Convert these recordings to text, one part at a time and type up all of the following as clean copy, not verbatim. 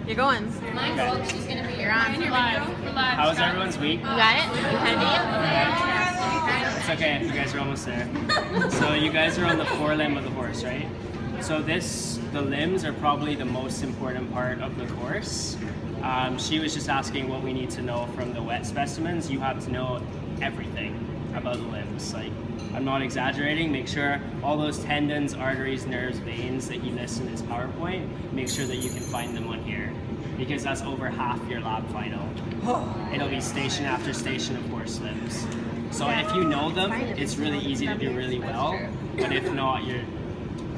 You're going. You're on. We're live. How was everyone's week? You got it? You kind of It's okay, you guys are almost there. So you guys are on the forelimb of the horse, right? So the limbs are probably the most important part of the course. She was just asking what we need to know from the wet specimens. You have to know everything about the limbs. Like, I'm not exaggerating. Make sure all those tendons, arteries, nerves, veins that he lists in his PowerPoint, make sure that you can find them on here, because that's over half your lab final. It'll be station after station of horse limbs. So if you know them, it's really easy to do really well, but if not, you're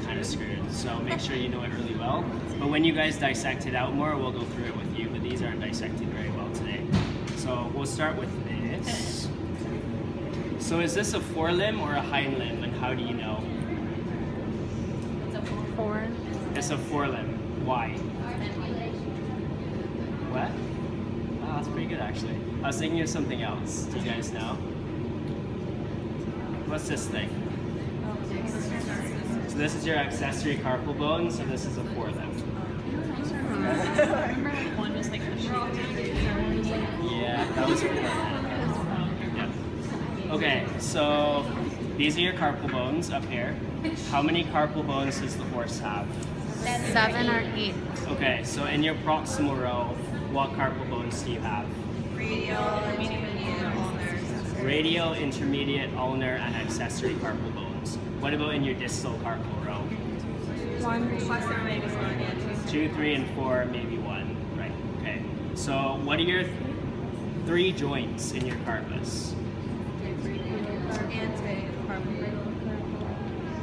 kind of screwed. So make sure you know it really well. But when you guys dissect it out more, we'll go through it with you, but these aren't dissected very well today. So we'll start with this. So is this a forelimb or a hind limb, and how do you know? It's a forelimb. Why? What? Oh, that's pretty good actually. I was thinking of something else. Do you guys know? What's this thing? So this is your accessory carpal bone, so this is a forelimb. Remember one was like a Yeah, that was forelimb. Yeah. Okay, so these are your carpal bones up here. How many carpal bones does the horse have? 7 or 8. Okay, so in your proximal row, what carpal bones do you have? Radial, intermediate, ulnar, and accessory carpal bones. What about in your distal carpal row? 2, 3, and 4, maybe 1. Right, okay. So what are your 3 joints in your carpus?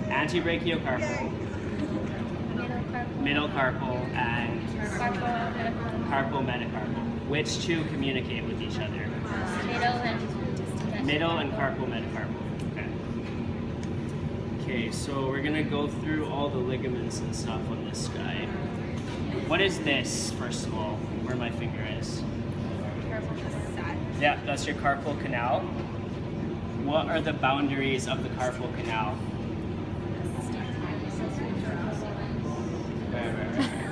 Antebrachiocarpal, middle carpal, and carpal metacarpal. Which 2 communicate with each other? Middle and carpal metacarpal. Okay. Okay, so we're gonna go through all the ligaments and stuff on this guy. What is this, first of all, where my finger is? Yeah, that's your carpal canal. What are the boundaries of the carpal canal?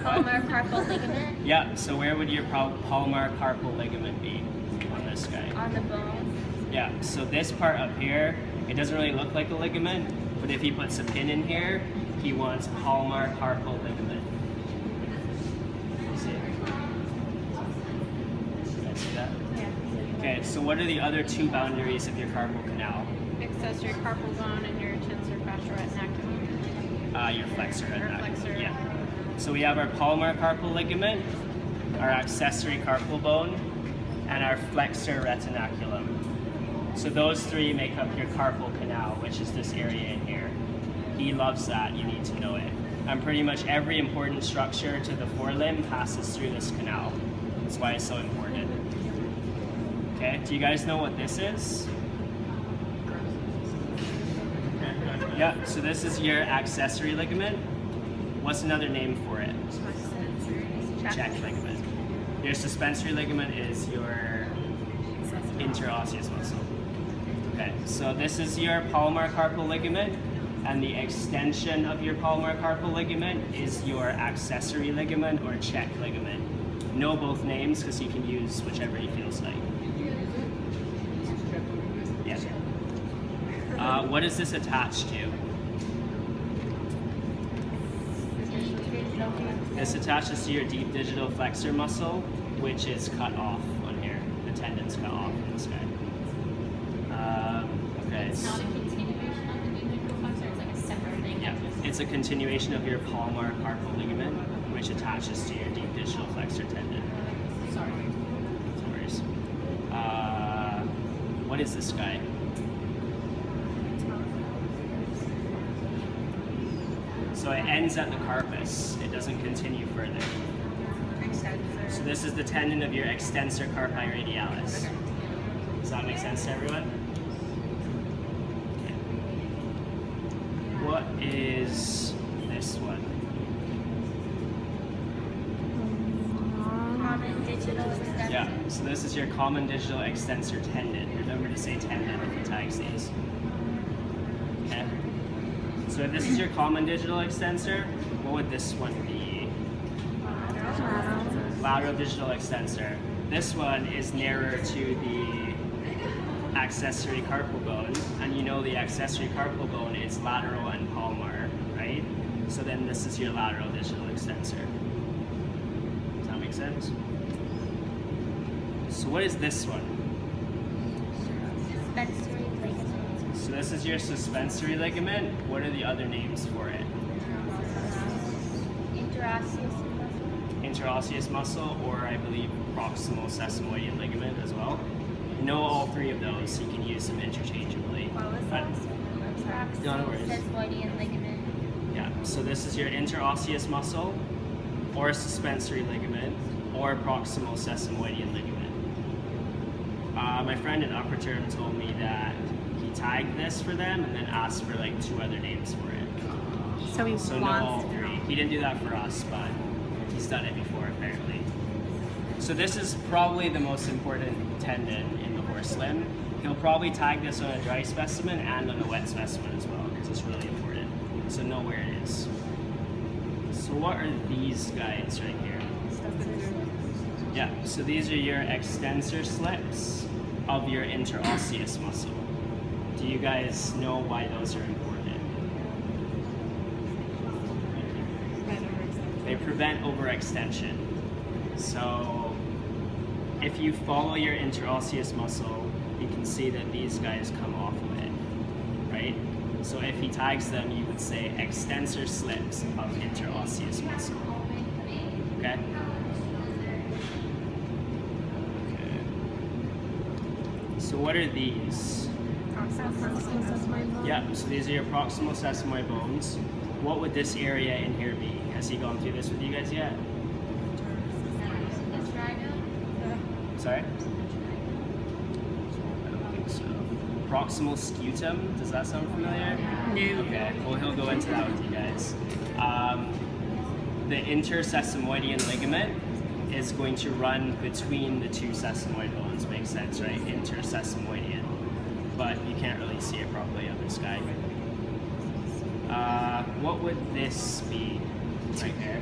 Palmar carpal ligament Yeah, so where would your palmar carpal ligament be on this guy? on the bone. Yeah, so this part up here, it doesn't really look like a ligament, but if he puts a pin in here, he wants palmar carpal ligament. See it? Can I see that? Yeah. Okay, so what are the other 2 boundaries of your carpal canal? accessory carpal bone and your tensor fascia retinaculum. Your flexor retinaculum. Flexor. Yeah. So we have our palmar carpal ligament, our accessory carpal bone, and our flexor retinaculum. So those 3 make up your carpal canal, which is this area in here. He loves that, you need to know it. And pretty much every important structure to the forelimb passes through this canal. That's why it's so important. Okay, do you guys know what this is? Yeah, so this is your accessory ligament. What's another name for it? Check ligament. Your suspensory ligament is your interosseous muscle. Okay, so this is your palmar carpal ligament, and the extension of your palmar carpal ligament is your accessory ligament or check ligament. Know both names because you can use whichever he feels like. Yeah. What is this attached to? This attaches to your deep digital flexor muscle, which is cut off on here. The tendon's cut off in this guy. Okay. It's not a continuation of the deep digital flexor, it's like a separate thing. Yeah, it's a continuation of your palmar carpal ligament, which attaches to your deep digital flexor tendon. Sorry. No worries. What is this guy? So it ends at the carpus. It doesn't continue further. So this is the tendon of your extensor carpi radialis. Does that make sense to everyone? Okay. What is this one? Common digital extensor. Yeah, so this is your common digital extensor tendon. Remember to say tendon if it tags these. Okay. So if this is your common digital extensor, what would this one be? Lateral digital extensor. This one is nearer to the accessory carpal bone, and you know the accessory carpal bone is lateral and palmar, right? So then this is your lateral digital extensor. Does that make sense? So what is this one? Suspensory ligament. So this is your suspensory ligament. What are the other names for it? Interosseous muscle. Interosseous muscle, or I believe proximal sesamoidian ligament as well. Know all three of those, so you can use them interchangeably. What was But- that? No, no worries. Sesamoidian ligament. Yeah, so this is your interosseous muscle, or suspensory ligament, or proximal sesamoidian ligament. My friend in upper term told me that he tagged this for them and then asked for like 2 other names for it. So he So know all 3. He didn't do that for us, but he's done it before apparently. So this is probably the most important tendon in the horse limb. He'll probably tag this on a dry specimen and on a wet specimen as well, because it's really important. So know where it is. So what are these guys right here? Yeah, so these are your extensor slips of your interosseous muscle. Do you guys know why those are important? They prevent overextension. So if you follow your interosseous muscle, you can see that these guys come off of it, right? So if he tags them, you would say extensor slips of interosseous muscle. Okay? Okay. So what are these? Yeah, so these are your proximal sesamoid bones. What would this area in here be? Has he gone through this with you guys yet? Sorry? I don't think so. Proximal scutum, does that sound familiar? No. Okay, well he'll go into that with you guys. The intersesamoidian ligament is going to run between the 2 sesamoid bones, makes sense, right? Intersesamoidian. But you can't really see it properly on this guy. What would this be right there?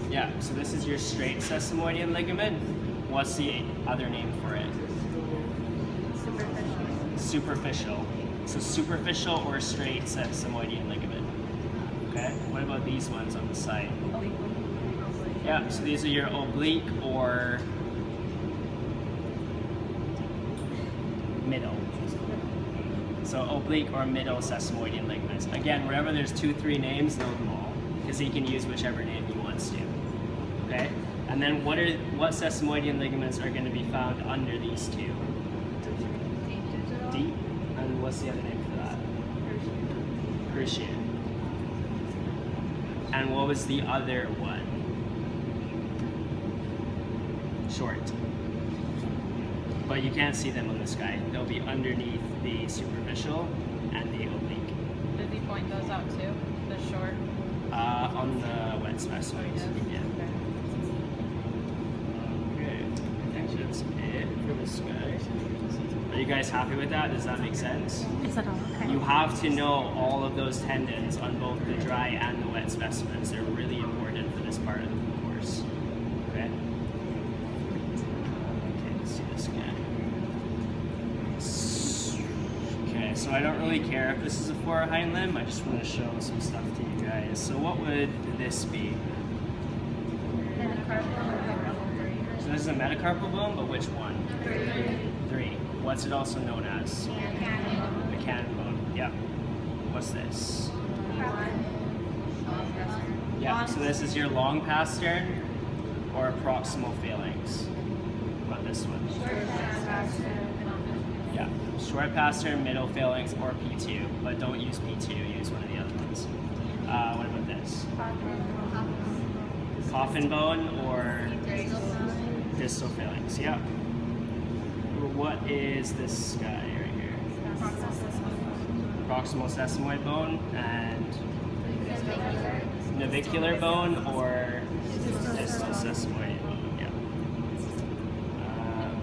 Yeah, so this is your straight sesamoidian ligament. What's the other name for it? Superficial. So superficial or straight sesamoidian ligament. Okay, what about these ones on the side? Yeah, so these are your oblique or middle. So oblique or middle sesamoidian ligaments. Again, wherever there's 2, 3 names, know them all, because he can use whichever name he wants to. Okay? And then what sesamoidian ligaments are going to be found under these 2? Deep. And what's the other name for that? Cruciate. And what was the other one? Short. But you can't see them on this guy. They'll be underneath the superficial and the oblique. Did he point those out too? The short? On the wet specimens. Yeah. Okay. I think that's it for this guy. Are you guys happy with that? Does that make sense? Is that all okay? You have to know all of those tendons on both the dry and the wet specimens. They're really important for this part of the course. Okay? Okay, let's do this again. Okay, so I don't really care if this is a fore or hind limb. I just want to show some stuff to you guys. So what would this be? So this is a metacarpal bone, but which one? 3. What's it also known as? The cannon bone. Yep. What's this? Yeah, so this is your long pastern or proximal phalanx. What about this one? Yeah, short pastern, middle phalanx, or P2, but don't use P2, use one of the other ones. What about this? Coffin bone or distal phalanx, yeah. What is this guy right here? Proximal sesamoid bone and navicular bone or distal sesamoid bone, yeah.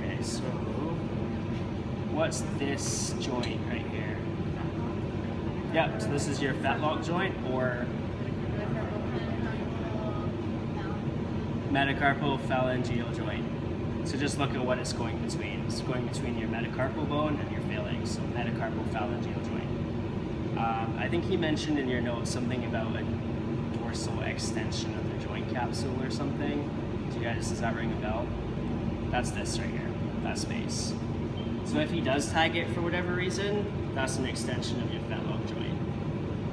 Okay, so what's this joint right here? Yeah, so this is your fetlock joint or metacarpophalangeal joint. So just look at what it's going between. It's going between your metacarpal bone and your phalanx, so metacarpophalangeal joint. I think he mentioned in your notes something about a dorsal extension of the joint capsule or something. Do you guys, does that ring a bell? That's this right here, that space. So if he does tag it for whatever reason, that's an extension of your fetlock joint.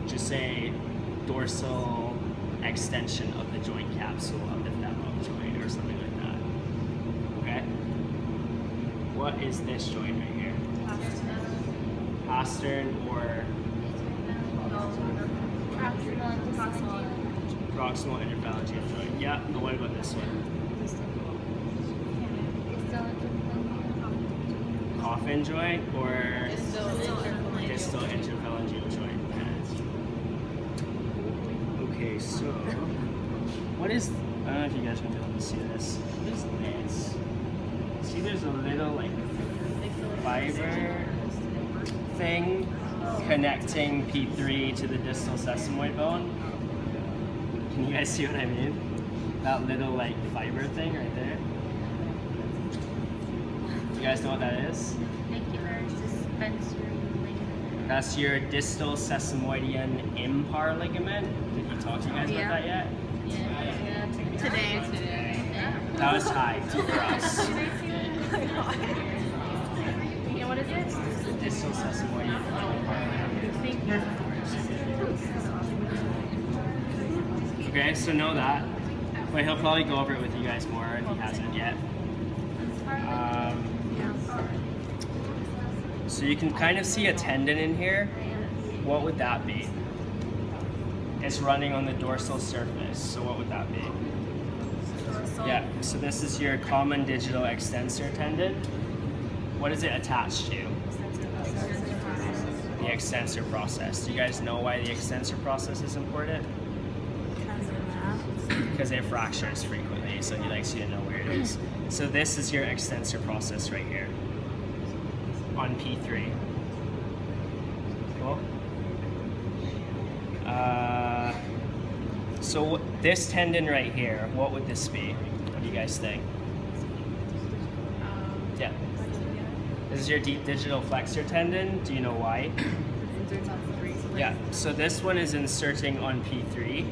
Just say dorsal extension of the joint capsule of the fetlock joint or something like that. Okay? What is this joint right here? Pastern or proximal interphalangeal joint. Yeah, but what about this one? Coffin joint or distal interphalangeal joint? Okay, so what is, I don't know if you guys will be able to see this. What is this? See, there's a little like fiber thing connecting P3 to the distal sesamoid bone. Can you guys see what I mean? That little like fiber thing right there. You guys know what that is? That's your distal sesamoidean impar ligament. Did he talk to you guys about that yet? Today. That was tied for us. Yeah, what is it? Distal sesamoidean impar ligament. Okay, so know that. But he'll probably go over it with you guys more if he hasn't yet. So you can kind of see a tendon in here. What would that be? It's running on the dorsal surface. So what would that be? Yeah, so this is your common digital extensor tendon. What is it attached to? The extensor process. Do you guys know why the extensor process is important? Because it fractures frequently, so he likes you to know where it is. So this is your extensor process right here on P3. Cool. So this tendon right here, what would this be? What do you guys think? Yeah. This is your deep digital flexor tendon. Do you know why? Yeah, so this one is inserting on P3,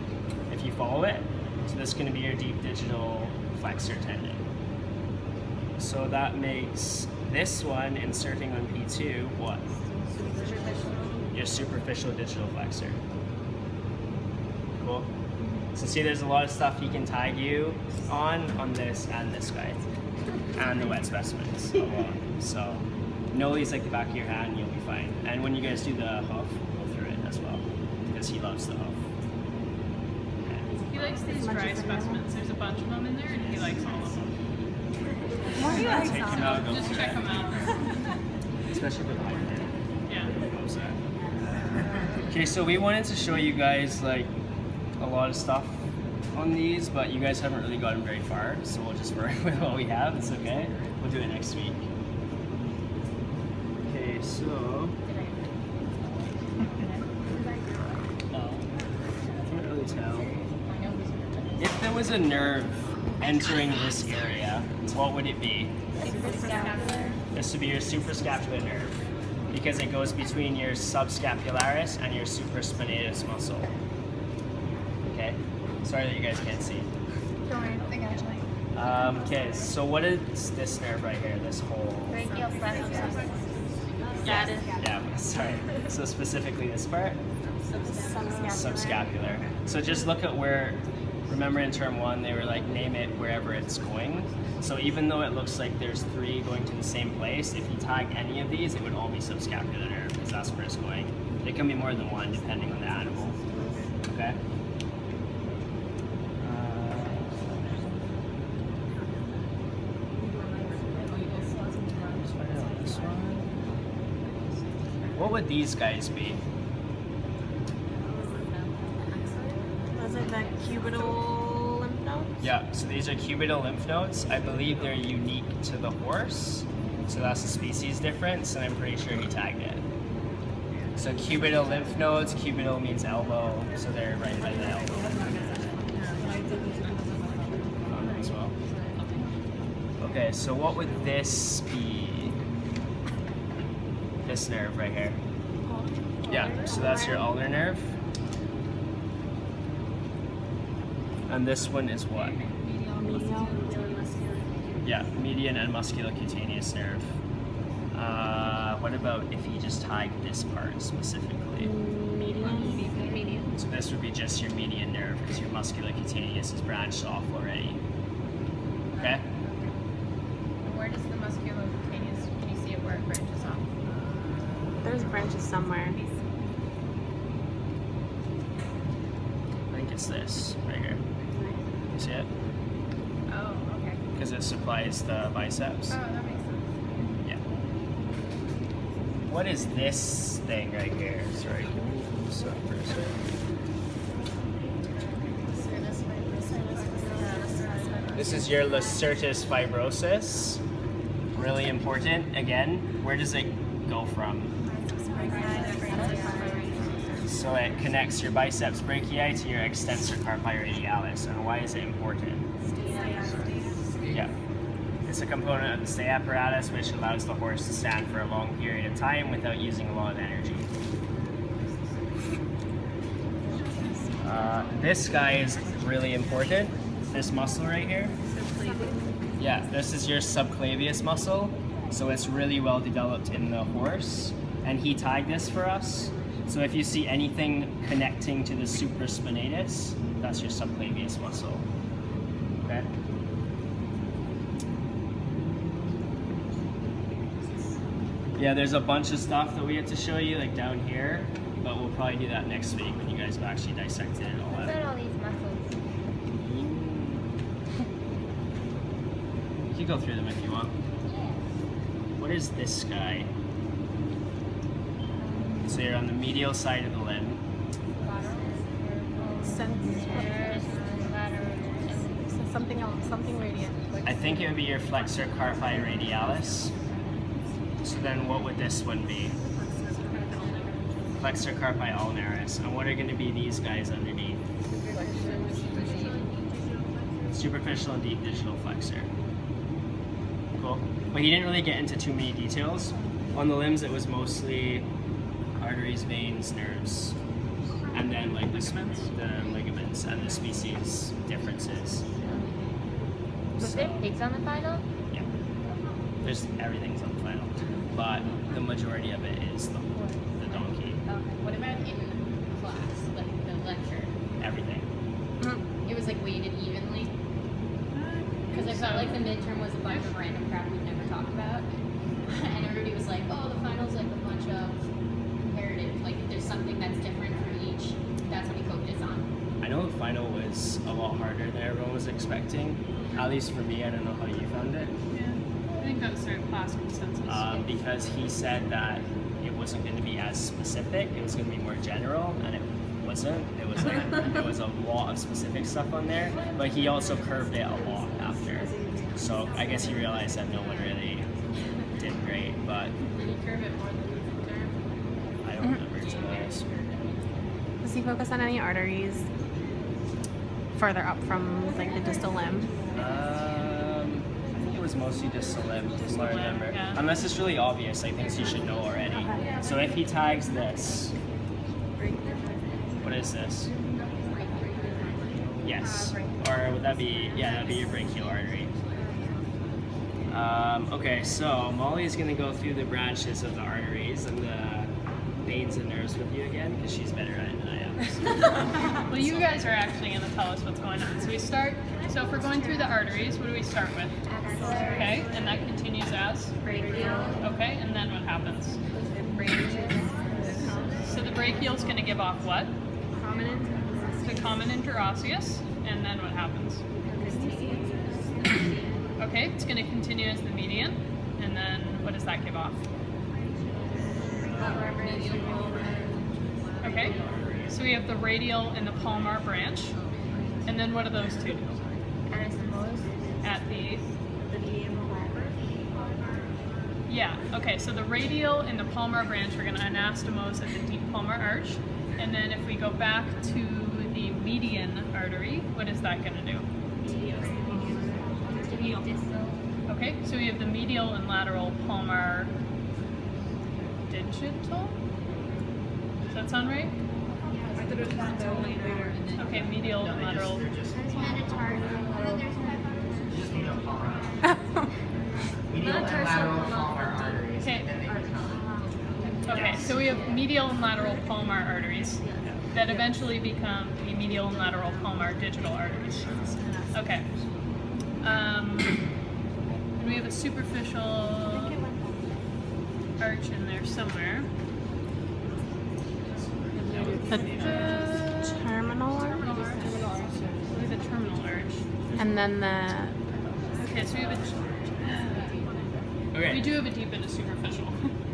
if you follow it. So this is going to be your deep digital flexor tendon. So that makes this one inserting on P2 what? Your superficial digital flexor. Cool. So see, there's a lot of stuff he can tag you on this and this guy, and the wet specimens. So know these like the back of your hand, you'll be fine. And when you guys do the hoof, go through it as well, because he loves the hoof. He likes these dry specimens. There's a bunch of them in there, and he likes all of them. Why do you like Take them out, go Just through check it. them out. Especially for the height. Yeah. Okay, so we wanted to show you guys like a lot of stuff on these, but you guys haven't really gotten very far, so we'll just work with what we have. It's okay. We'll do it next week. Okay, so can't really tell. If there was a nerve entering this area, what would it be? This would be your suprascapular nerve, because it goes between your subscapularis and your supraspinatus muscle. Okay? Sorry that you guys can't see. Don't worry, I got you. Okay, so what is this nerve right here? This whole... Brachial plexus. Yeah, sorry. So specifically this part? Subscapular. So just look at where, remember in term 1, they were like, name it wherever it's going. So even though it looks like there's 3 going to the same place, if you tag any of these, it would all be subscapular nerve, because that's where it's going. It can be more than one, depending on the animal. Okay? What would these guys be? Was it the cubital lymph nodes? Yeah, so these are cubital lymph nodes. I believe they're unique to the horse, so that's a species difference, and I'm pretty sure he tagged it. So cubital lymph nodes, cubital means elbow, so they're right by the elbow. as well. Okay, so what would this be? This nerve right here. Yeah, so that's your ulnar nerve. And this one is what? Yeah, median and musculocutaneous nerve. What about if you just tagged this part specifically? Median. So this would be just your median nerve because your musculocutaneous is branched off already. Okay? Where does the musculocutaneous, can you see it where it branches off? There's branches somewhere. I think it's this right here. You see it? Oh, okay. Because it supplies the biceps. Oh, that makes sense. Yeah. What is this thing right here? Sorry, can we move this up for a second? This is your Lacertus fibrosis. Really important. Again, where does it go from? So it connects your biceps brachii to your extensor carpi radialis. And why is it important? Yeah. It's a component of the stay apparatus which allows the horse to stand for a long period of time without using a lot of energy. This guy is really important. This muscle right here. Yeah, this is your subclavius muscle. So it's really well developed in the horse. And he tagged this for us. So if you see anything connecting to the supraspinatus, that's your subclavius muscle. Okay? Yeah, there's a bunch of stuff that we have to show you, like down here, but we'll probably do that next week when you guys have actually dissected it all What out. about all these muscles? You can go through them if you want. What is this guy? So you're on the medial side of the limb. Something else, something radiant. I think it would be your flexor carpi radialis. So then what would this one be? Flexor carpi ulnaris. And what are going to be these guys underneath? Superficial and deep digital flexor. Cool. But he didn't really get into too many details. On the limbs it was mostly arteries, veins, nerves, and then like the ligaments and the species differences. Was there pigs on the final? Yeah. There's everything's on the final. But the majority of it is the donkey. What about in class, like the lecture? Everything. It was like weighted evenly? Because I felt like the midterm was a bunch of random crap we've never talked about. And everybody was like, oh, the final's like a bunch of comparative. Like if there's something that's different for each, that's what he focused on. I know the final was a lot harder than everyone was expecting. At least for me, I don't know how you found it. Yeah, I think that was sort of class consensus. Because he said that it wasn't going to be as specific, it was going to be more general, and it wasn't. It was like, there was a lot of specific stuff on there, but he also curved it a lot after. So I guess he realized that no one really did great, but Did he curve it more than the midterm? I don't remember to be honest. Does he focus on any arteries further up from like the distal limb? I think it was mostly just a limb, from what I remember. yeah. Unless it's really obvious, like things you should know already. So if he tags this, what is this? Yes. Or would that be, yeah, that'd be your brachial artery. Okay, so Molly's gonna go through the branches of the arteries and the veins and nerves with you again, because she's better at it than I am. Well, you guys are actually going to tell us what's going on. So if we're going through the arteries, what do we start with? Okay, and that continues as? Okay, and then what happens? So the brachial is going to give off what? The common interosseous, and then what happens? Okay, it's going to continue as the median, and then what does that give off? Okay, so we have the radial and the palmar branch, and then what do those two do? At the yeah, okay, so the radial and the palmar branch are going to anastomose at the deep palmar arch, and then if we go back to the median artery, what is that going to do? Okay, so we have the medial and lateral palmar digital. Does that sound right? Okay, medial and lateral. Okay, so we have medial and lateral palmar arteries that eventually become the medial and lateral palmar digital arteries. Okay. And we have a superficial arch in there somewhere. The terminal arch? We have a terminal arch. And then the... Okay, so we have Okay. we do have a deep and a superficial.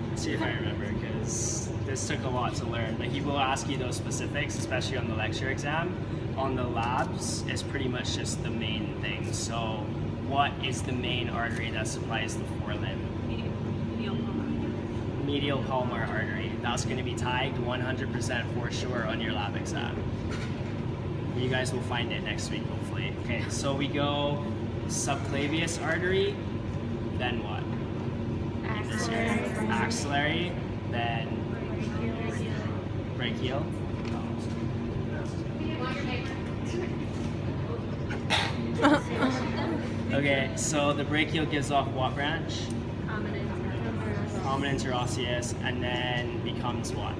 Let's see if I remember, because this took a lot to learn. But he will ask you those specifics, especially on the lecture exam. On the labs, it's pretty much just the main thing. So, what is the main artery that supplies the forelimb? Medial palmar artery. That's going to be tagged 100% for sure on your lab exam. You guys will find it next week, hopefully. Okay, so we go subclavius artery, then what? Axillary, then brachial. Okay, so the brachial gives off what branch? Common interosseous, and then becomes what?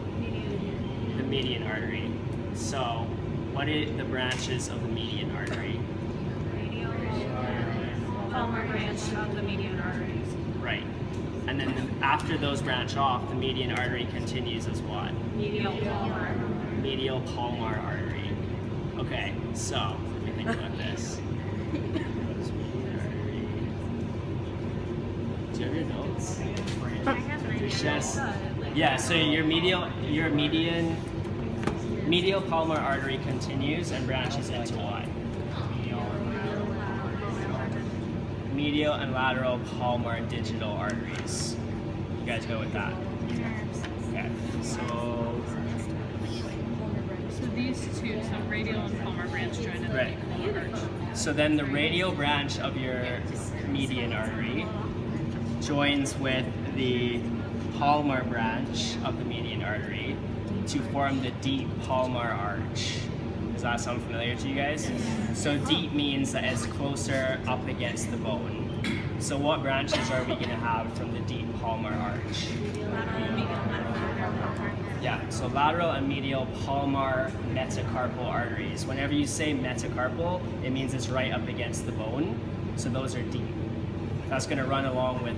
The median artery. So, what are the branches of the median artery? Palmar branch of the median arteries. Right. And then after those branch off, the median artery continues as what? Medial palmar. Medial palmar artery. Okay, so let me think about this. Do you have your notes? Yes. Yeah. So your medial palmar artery continues and branches into what? Medial and lateral palmar digital arteries. You guys go with that? Okay. So these two, so radial and palmar branch join in the right. palmar arch. So then the radial branch of your median artery joins with the palmar branch of the median artery to form the deep palmar arch. Does that sound familiar to you guys? So deep means that it's closer up against the bone. So what branches are we going to have from the deep palmar arch? Yeah, so lateral and medial palmar metacarpal arteries. Whenever you say metacarpal, it means it's right up against the bone. So those are deep. That's going to run along with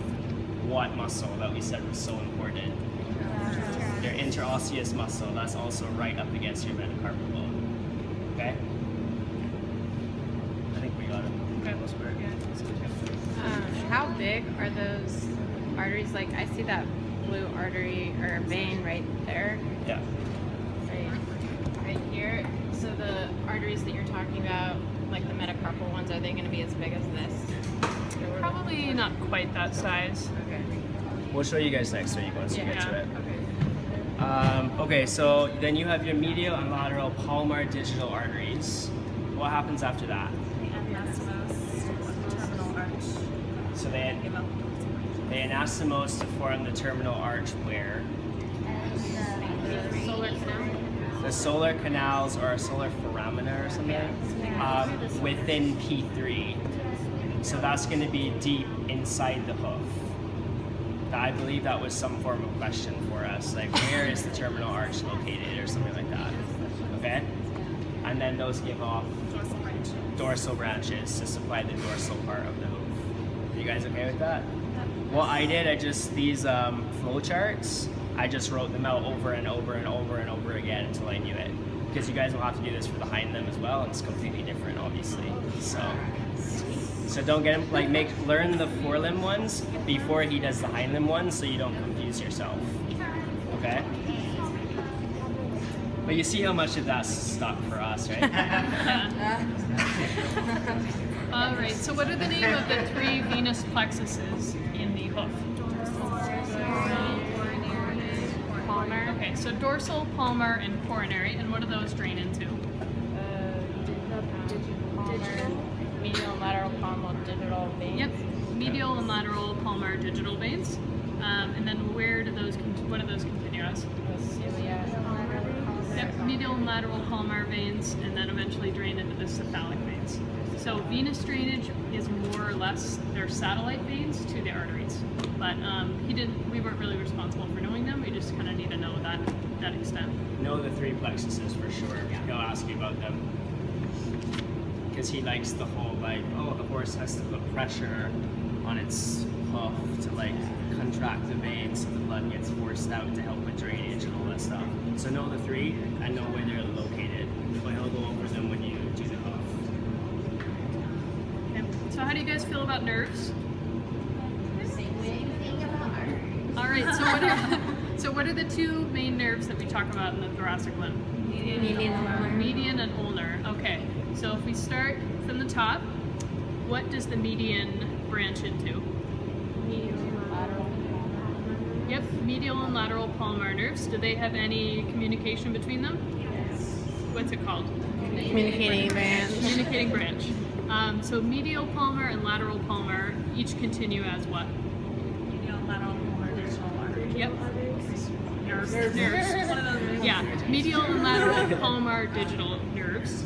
what muscle that we said was so important? Your interosseous muscle. That's also right up against your metacarpal bone. Okay? I think we got it. Okay, let's work again. How big are those arteries? Like, I see that blue artery or vein right there. Yeah. Right here. So the arteries that you're talking about, like the metacarpal ones, are they going to be as big as this? Probably not quite that size. Okay. We'll show you guys next week once we get to it. Okay. Okay, so then you have your medial and lateral palmar digital arteries. What happens after that? So they anastomose to form the terminal arch where? Solar canal. The solar canals or solar foramina or something within P3. So that's going to be deep inside the hoof. I believe that was some form of question for us, like where is the terminal arch located or something like that. Okay? And then those give off dorsal branches to supply the dorsal part of the hoof. You guys okay with that? What I did, these flow charts, I just wrote them out over and over and over and over again until I knew it. Because you guys will have to do this for the hind limb as well, and it's completely different, obviously. So don't get him, learn the forelimb ones before he does the hind limb ones, so you don't confuse yourself. Okay? But you see how much of that's stuck for us, right? All right, so what are the name of the three venous plexuses in the hoof? Palmar. Okay, so dorsal, palmar, and coronary, and what do those drain into? Palmar. palmar digital veins. And then what do those continue as? Yep, medial and lateral palmar veins, and then eventually drain into the cephalic veins. So venous drainage is more or less their satellite veins to the arteries, but we weren't really responsible for knowing them. We just kind of need to know that extent. Know the 3 plexuses for sure. He'll ask you about them because he likes the whole the horse has to put pressure on its hoof to contract the veins so the blood gets forced out to help with drainage and all that stuff. So know the 3 and know where they're located. But he'll go over them when you do the hoof. Okay. So how do you guys feel about nerves? Same way you think about arteries. All right. So what are the 2 main nerves that we talk about in the thoracic limb? Median and ulnar. Okay. So if we start from the top, what does the median branch into? Yep, medial and lateral palmar nerves. Do they have any communication between them? Yes. What's it called? Communicating branch. Communicating branch. So medial palmar and lateral palmar each continue as what? Medial, lateral, palmar, digital artery. Yep. Nerves. Nerves. One of those. Yeah, medial and lateral palmar digital nerves.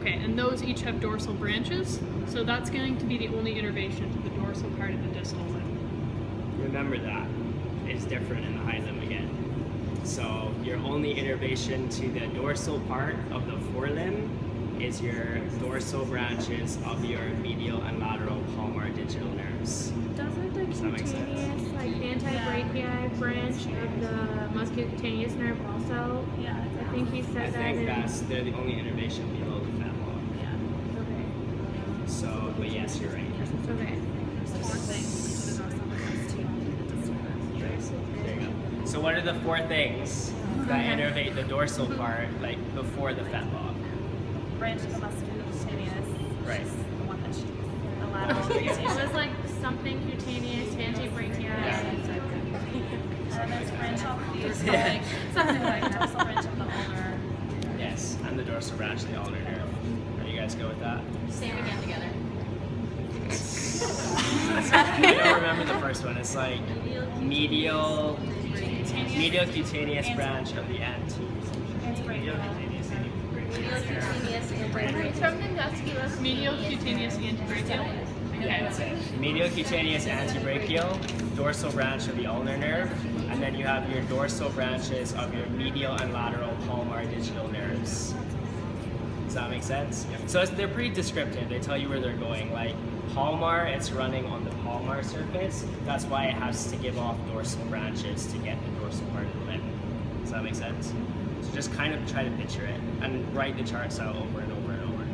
And those each have dorsal branches. So that's going to be the only innervation to the dorsal part of the distal limb. Remember that. It's different in the high limb again. So your only innervation to the dorsal part of the forelimb is your dorsal branches of your medial and lateral palmar digital nerves. Doesn't the Does that make sense? cutaneous, antebrachii branch of the muscocutaneous nerve also? Yeah. I think he I said that think in... they're the only innervation below the fat log. Yeah. Okay. So, but yes, you're right. Okay. There's 4 things. There you go. So what are the 4 things that innervate the dorsal part, before the fat log? Branch of the muscocutaneous. Right. The one that she. The lateral. It was like something cutaneous, antebrachii. And there's branch of the Yeah. something like dorsal branch of the ulnar. Yes, and the dorsal branch of the ulnar nerve. Are you guys go with that? Say them again together. I don't remember the first one. It's medial cutaneous branch of the Antebrachial. Medial cutaneous antebrachial. Yeah, that's it. Medial cutaneous antebrachial, dorsal branch of the ulnar nerve, and then you have your dorsal branches of your medial and lateral palmar digital nerves. Does that make sense? So they're pretty descriptive. They tell you where they're going. Palmar, it's running on the palmar surface. That's why it has to give off dorsal branches to get the dorsal part of the limb. Does that make sense? So just kind of try to picture it and write the charts out over and over and over.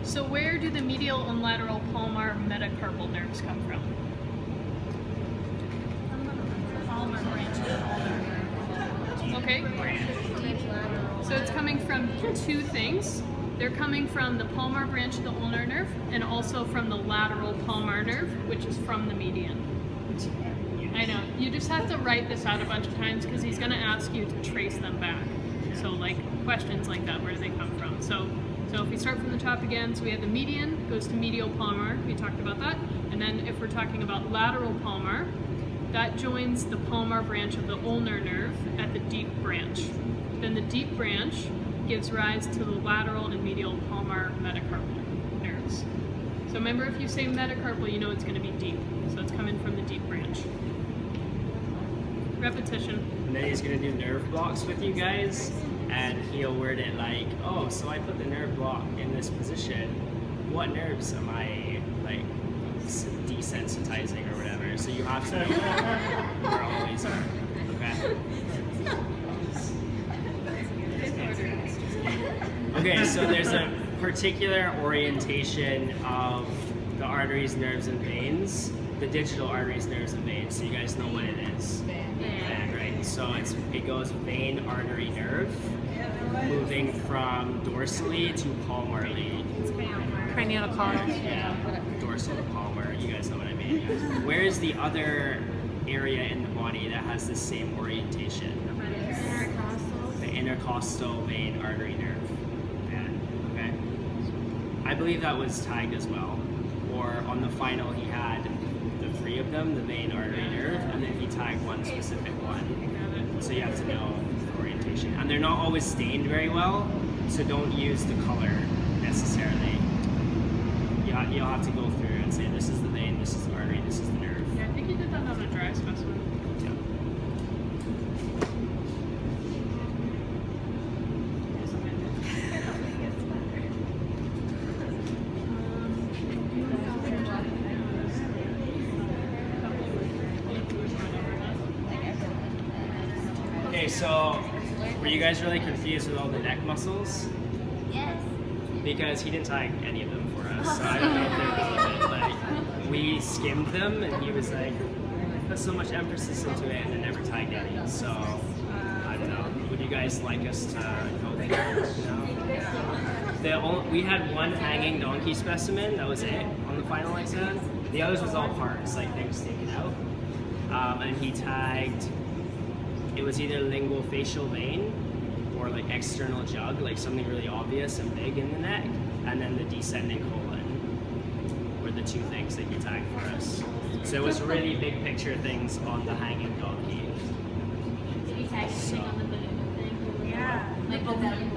So where do the medial and lateral palmar metacarpal nerves come from? Palmar branch of the ulnar. Okay. So it's coming from 2 things. They're coming from the palmar branch of the ulnar nerve and also from the lateral palmar nerve, which is from the median. I know. You just have to write this out a bunch of times because he's going to ask you to trace them back. So questions like that, where do they come from? So if we start from the top again, so we have the median, goes to medial palmar, we talked about that. And then if we're talking about lateral palmar, that joins the palmar branch of the ulnar nerve at the deep branch. Then the deep branch gives rise to the lateral and medial palmar metacarpal nerves. So remember, if you say metacarpal, you know it's going to be deep. So it's coming from the deep branch. Repetition. And then he's going to do nerve blocks with you guys, and he'll word it oh, so I put the nerve block in this position. What nerves am I, desensitizing or whatever? So you have to know where all these are. Okay? Okay, so there's a particular orientation of the arteries, nerves, and veins. The digital arteries, nerves, and veins. So you guys know what it is. Vein, right? So it goes vein, artery, nerve, moving from dorsally to palmarly. Cranial column. Yeah, dorsal to palmar. You guys know what I mean. Where is the other area in the body that has the same orientation? The intercostal vein, artery, nerve. Yeah. Okay. I believe that was tagged as well. Or on the final, he had the 3 of them, the vein, artery, nerve, and then he tagged one specific one. So you have to know orientation. And they're not always stained very well, so don't use the color necessarily. You'll have to go through and say, this is the vein, this is the artery, this is the nerve. Yeah, I think you did that on a dry specimen. Yeah. Okay, so were you guys really confused with all the neck muscles? Yes. Because he didn't tag any of them for us, so I don't know if they're relevant. Like, we skimmed them, and he was like, put so much emphasis into it, and then never tagged any. So I don't know. Would you guys like us to go there? No. We had one hanging donkey specimen. That was it on the final exam. The others was all parts, like things taken out. And he tagged. It was either lingual facial vein or like external jug, like something really obvious and big in the neck, and then the descending colon were the 2 things that he tagged for us. So it was really big picture things on the hanging donkey. Did he tag anything on the balloon thing? Yeah. Like the balloon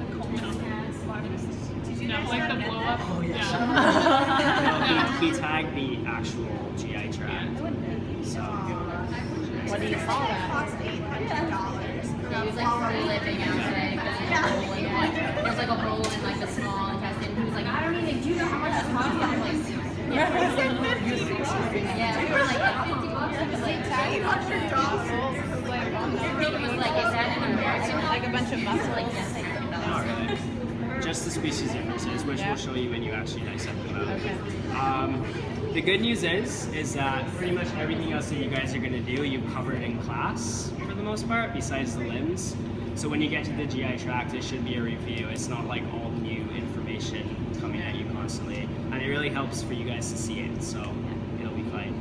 No, like the blow up. Oh yeah. Yeah. No, he tagged the actual GI tract. So What do you call that? Cost $800. He was like flipping out today because there's a hole in it. There's like a hole in like the small intestine. He was like, I don't even, do you know how much it costs? I'm like, yeah, we were like $50. He was like, he was like, is that an embarrassment? Like a bunch of muscle. Like, yes, I know. not really. Just the species differences, which we'll show you when you actually dissect them out. The good news is that pretty much everything else that you guys are going to do, you've covered in class for the most part, besides the limbs. So when you get to the GI tract, it should be a review. It's not like all new information coming at you constantly, and it really helps for you guys to see it. So it'll be fine.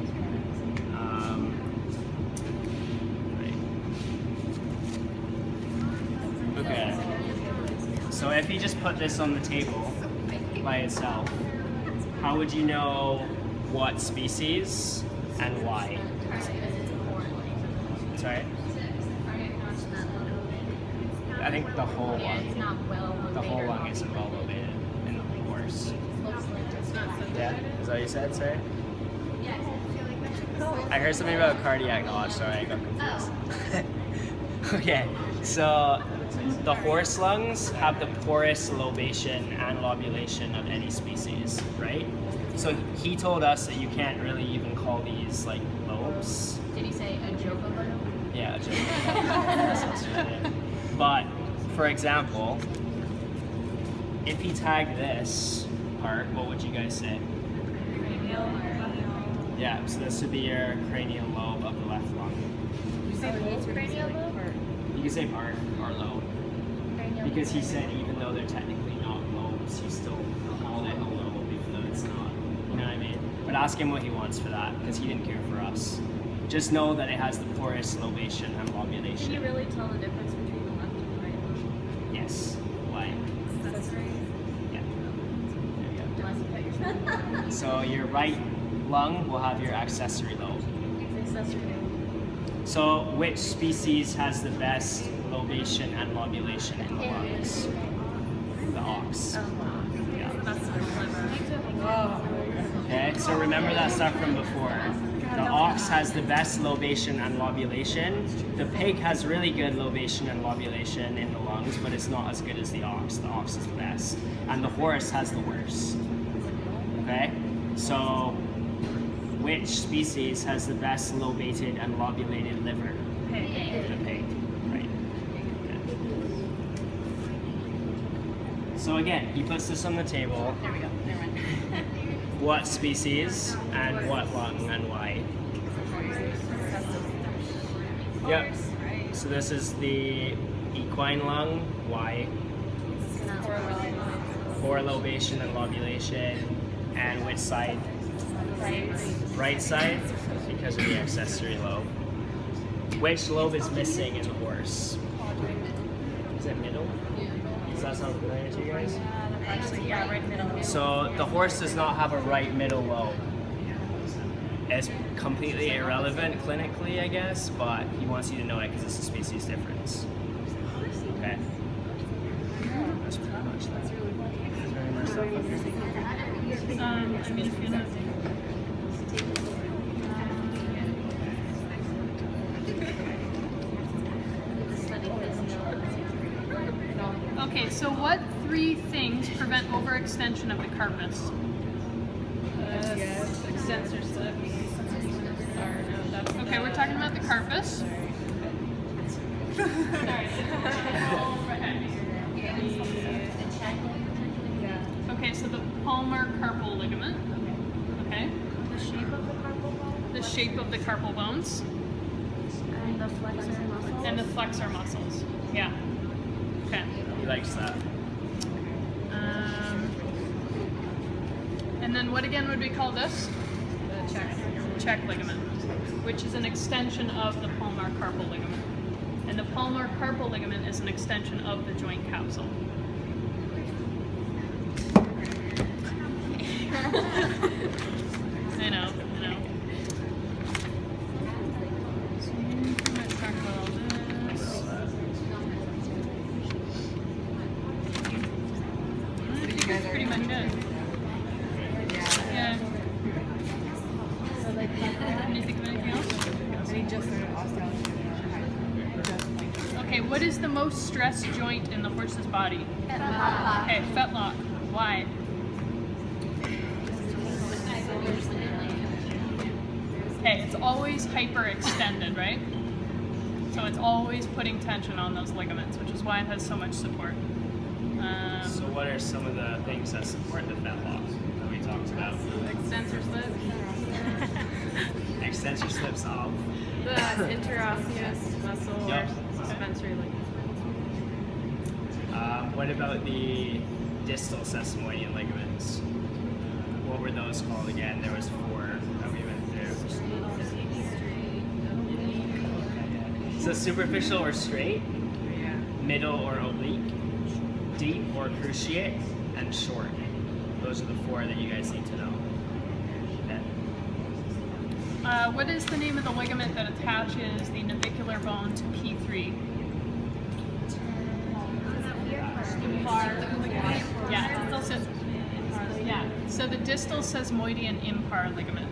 Right. Okay. So if you just put this on the table by itself, how would you know what species and why? Sorry? I think the whole Yeah, it's lung. not well The whole located. lung isn't well located in the horse. Looks like it's not so Yeah? Is that what you said, sorry? I heard something about cardiac knowledge, sorry, I got confused. Okay, so the horse lungs have the poorest lobation and lobulation of any species, right? So he told us that you can't really even call these like lobes. Did he say a joke about it? Yeah, that sounds familiar. But for example, if he tagged this part, what would you guys say? Yeah, so this would be your cranial lobe of the left lung. Cranial lobe or You can say part or lobe. cranial Because he said even though they're technically not lobes, he still called it a lobe even though it's not. You know what I mean? But ask him what he wants for that, because he didn't care for us. Just know that it has the poorest lobation and lobulation. Can you really tell the difference between the left and the right one? Yes. Why? That's right. Yeah. There you Unless you put your go. So your right lung will have your accessory lobe. It's accessory. So which species has the best lobation and lobulation in the lungs? The ox. Yeah. That's so clever. Okay, so remember that stuff from before. The ox has the best lobation and lobulation. The pig has really good lobation and lobulation in the lungs, but it's not as good as the ox. The ox is the best. And the horse has the worst. Okay? So, which species has the best lobated and lobulated liver? The pig. Right. Okay. So again, he puts this on the table. There we go. Never mind. What species and what lung and why? Yep. So this is the equine lung. Why? Poor lobation and lobulation. And which side? Right side, because of the accessory lobe. Which lobe is missing in the horse? Is it middle? Does that sound familiar to you guys? Actually, yeah, right middle. So the horse does not have a right middle lobe. It's completely irrelevant clinically, I guess, but he wants you to know it because it's a species difference. Okay. That's pretty much that. Is there any more stuff up here? I mean, if you know. Okay, so what 3 things prevent overextension of the carpus? Extensor slips. Okay, we're talking about the carpus. Okay, so the palmar carpal ligament. Okay. The shape of the carpal bone The shape of the carpal bones and the flexor muscles. and the flexor muscles. Yeah. Okay. He likes that. And then what again would we call this? The check ligament, which is an extension of the palmar carpal ligament. And the palmar carpal ligament is an extension of the joint capsule. I know. So we pretty much talked about all this. I think that's pretty much it. Yeah. Can you think of anything else? And he just started osteoarthritis. Okay, what is the most stressed joint in the horse's body? Okay, fetlock. Why? Okay, it's always hyperextended, right? So it's always putting tension on those ligaments, which is why it has so much support. So what are some of the things that support the fetlock that we talked about? Extensor slips. Extensor slips of. The interosseous muscle Yep. or suspensory ligament. What about the distal sesamoidean ligaments? What were those called again? There was 4 that we went through. So superficial or straight, Yeah. middle or oblique, deep or cruciate, and short. Those are the 4 that you guys need to know. Okay. What is the name of the ligament that attaches the navicular bone to P3? Yeah, it still says. Yeah, so the distal sesamoidean impar ligament.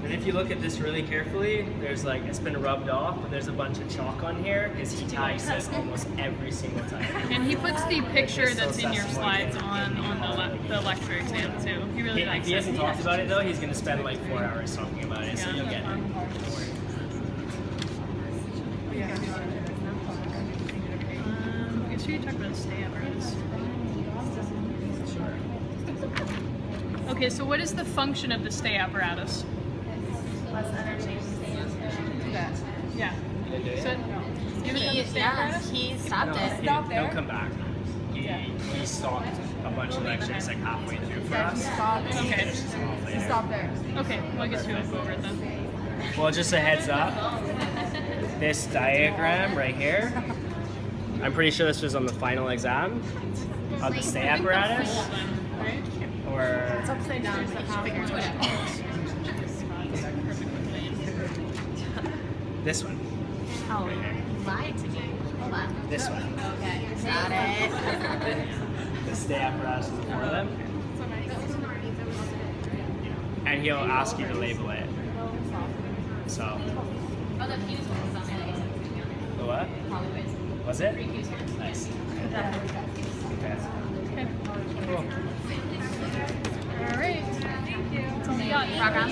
And if you look at this really carefully, there's like, it's been rubbed off, but there's a bunch of chalk on here because he tags this almost every single time. And he puts the picture that's in your slides on the lecture exam too. He really If likes he it. hasn't talked about it though, he's going to spend like 4 hours talking about it, so Yeah. you'll get it. Okay, so you talked about stay apparatus. Okay, so what is the function of the stay apparatus? Less energy. Yeah. So, give it the stay apparatus? He stopped No, it. He'll come back. He stopped a bunch of lectures like halfway through for us. Okay. Finishes them off later. Stop there. Okay, well I guess we won't go over it then. Well, just a heads up. This diagram right here, I'm pretty sure this was on the final exam of the stay apparatus. Right? Or It's upside down. So how this one. Oh, lied to me. Hold on. This one. Okay, got it. The stay apparatus is for them. And he'll ask you to label it. So, Oh, the fuse one was on there. the what? Probably was. Was it? Fuse one. Nice. Okay. Okay. Cool. All right. Thank you. That's all we got. Rock on.